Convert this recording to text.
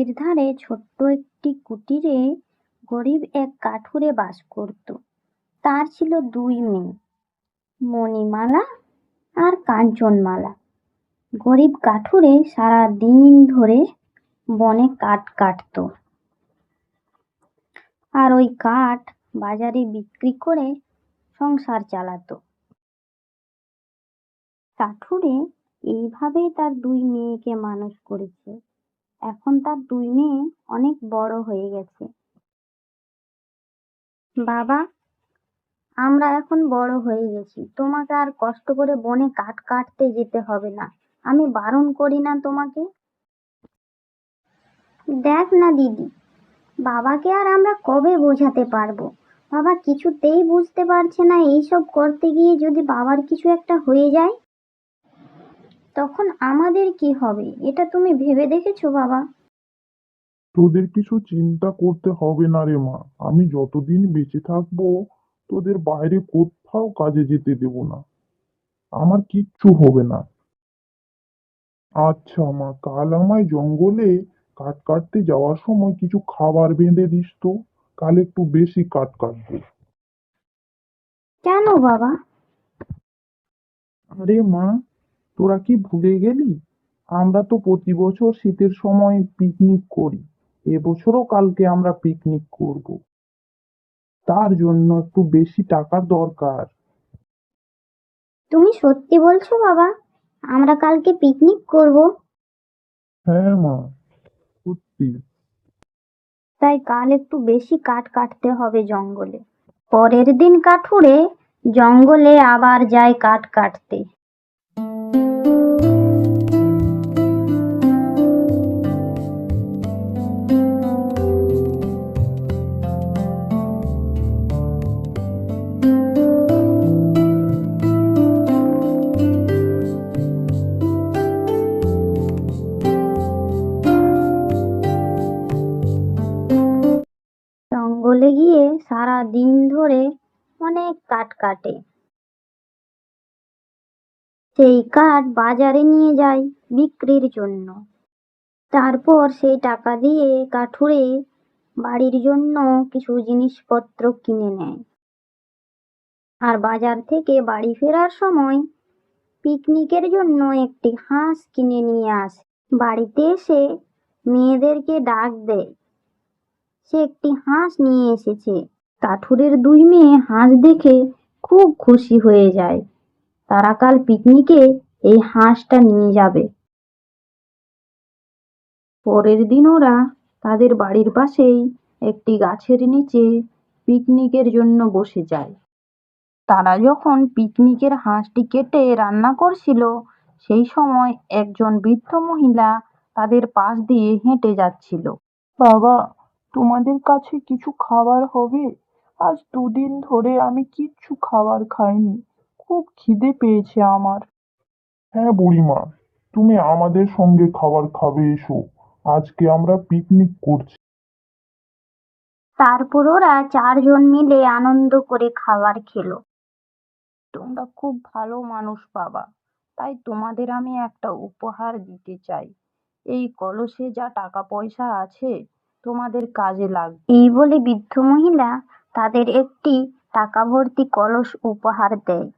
নদীর ধারে ছোট্ট একটি কুটিরে গরিব এক কাঠুরে বাস করত। তার ছিল দুই মেয়ে, মণিমালা আর কাঞ্চনমালা। গরিব কাঠুরে সারা দিন ধরে বনে কাঠ কাটতো আর ওই কাঠ বাজারে বিক্রি করে সংসার চালাতো। কাঠুরে এইভাবেই তার দুই মেয়েকে মানুষ করেছে। এখন তার দুই মেয়ে অনেক বড় হয়ে গেছে। বাবা, আমরা এখন বড় হয়ে গেছি, তোমাকে আর কষ্ট করে বনে কাঠ কাটতে যেতে হবে না। আমি বারণ করি না তোমাকে? দেখ না দিদি, বাবাকে আর আমরা কবে বোঝাতে পারবো? বাবা কিছুতেই বুঝতে পারছে না এইসব করতে গিয়ে যদি বাবার কিছু একটা হয়ে যায় তখন আমাদের কি হবে, এটা তুমি ভেবে দেখেছো বাবা? তোদের কিছু চিন্তা করতে হবে না রে মা। আমি যতদিন বেঁচে থাকবো তোদের বাইরে কোথাও কাজে যেতে দেব না। আমার কিচ্ছু হবে না। আচ্ছা মা, কাল আমায় জঙ্গলে কাঠ কাটতে যাওয়ার সময় কিছু খাবার বেঁধে দিস তো। কাল একটু বেশি কাঠ কাটবো। কেন বাবা? আরে মা, তোরা কি ভুলে গেলি? আমরা তো প্রতি বছর শীতের সময় পিকনিক করি। এবছরও কালকে আমরা পিকনিক করব। তার জন্য একটু বেশি টাকার দরকার। তুমি সত্যি বলছো বাবা? আমরা কালকে পিকনিক করব? হ্যাঁ মা, সত্যি। তাই কাল একটু বেশি কাঠ কাটতে হবে জঙ্গলে। পরের দিন কাঠুরে জঙ্গলে আবার যায় কাঠ কাটতে। জঙ্গলে গিয়ে সারা দিন ধরে অনেক কাঠ কাটে। সেই কাঠ বাজারে নিয়ে যায় বিক্রির জন্য। তারপর সেই টাকা দিয়ে কাঠুরে বাড়ির জন্য কিছু জিনিসপত্র কিনে নেয়। আর বাজার থেকে বাড়ি ফেরার সময় পিকনিকের জন্য একটি হাঁস কিনে নিয়ে আসে। বাড়িতে এসে মেয়েদেরকে ডাক দেয় সে একটি হাঁস নিয়ে এসেছে। কাঠুরের দুই মেয়ে হাঁস দেখে খুব খুশি হয়ে যায়। তারা কাল পিকনিকে এই হাঁসটা নিয়ে যাবে। পরের দিন ওরা তাদের বাড়ির পাশেই একটি গাছের নিচে পিকনিকের জন্য বসে যায়। তারা যখন পিকনিকের হাঁসটি কেটে রান্না করছিল সেই সময় একজন বৃদ্ধ মহিলা তাদের পাশ দিয়ে হেঁটে যাচ্ছিল। বাবা, তোমাদের কাছে কিছু খাবার হবে? আজ দুদিন ধরে আমি কিচ্ছু খাবার খাইনি। খুব খিদে পেয়েছে আমার। হ্যাঁ বুড়িমা, তুমি আমাদের সঙ্গে খাবার খাবে, এসো। আজকে আমরা পিকনিক করছি। তারপর ওরা চারজন মিলে আনন্দ করে খাবার খেলো। তোমরা খুব ভালো মানুষ বাবা, তাই তোমাদের আমি একটা উপহার দিতে চাই। এই কলসে যা টাকা পয়সা আছে তোমাদের কাজে লাগবে। এই বলে বৃদ্ধ মহিলা তাদের একটি টাকা ভর্তি কলস উপহার দেয়।